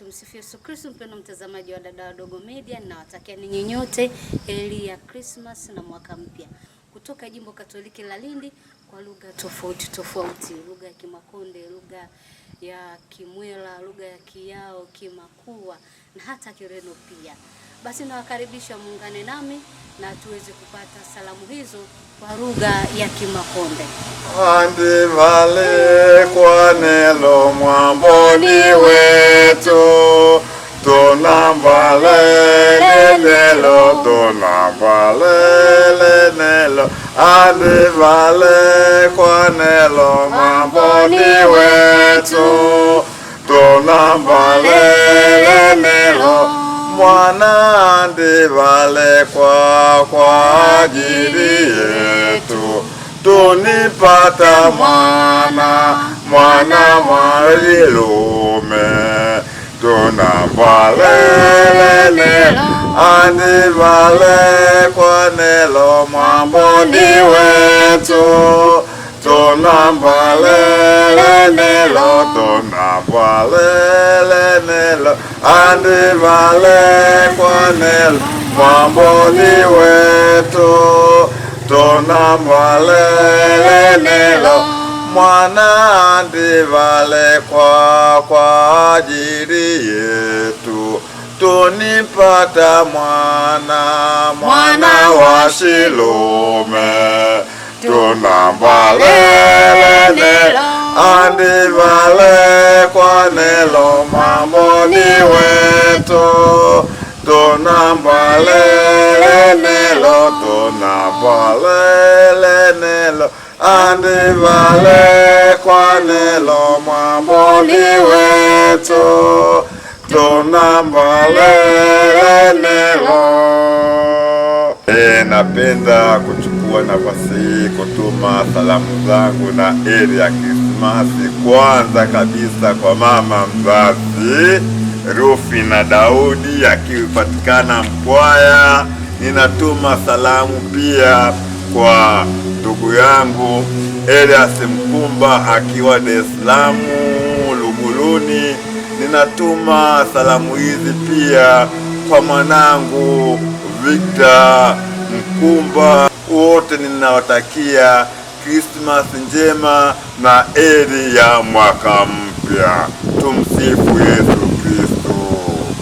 Tumsifu Yesu Kristo. Mpendwa mtazamaji wa Dada Wadogo Media, ninawatakia ninyi nyote heri ya Christmas na mwaka mpya kutoka Jimbo Katoliki la Lindi kwa lugha tofauti, lugha ya Kimakonde, lugha ya Kimwela, lugha ya Kiyao, Kimakua na hata Kireno pia. Basi nawakaribisha muungane nami na tuweze kupata salamu hizo kwa lugha ya Kimakonde. Andi vale kwa nelo mwamboni wetu, tunambale nelo, tunambale nelo. Andi vale kwa nelo mwamboni wetu, tunambale nelo. Mwana andivale kwa ajili yetu, tunipata mwana mwalilume, tunambale nelo. Andivale kwa nelo mwamboni wetu, tunambale nelo, tunambale nelo. Andivale kwa nelo mwamboni wetu, tunambale nelo. Mwana andivale kwa ajili yetu, tunipata mwana wa Shilume, tunambale nelo. Andivale kwa nelo mwamboni wetu, tunambale nelo, tunambale nelo. Andivale kwa nelo mwamboni wetu, tunambale nelo. Napenda kuchukua nafasi hii kutuma salamu zangu na heri ya Krismasi kwanza kabisa kwa mama mzazi Rufina Daudi akipatikana Mpwaya. Ninatuma salamu pia kwa ndugu yangu Elias Mkumba akiwa Dar es Salaam Luguluni. Ninatuma salamu hizi pia kwa mwanangu Victor Mkumba. Wote ninawatakia Christmas njema na heri ya mwaka mpya. Tumsifu Yesu.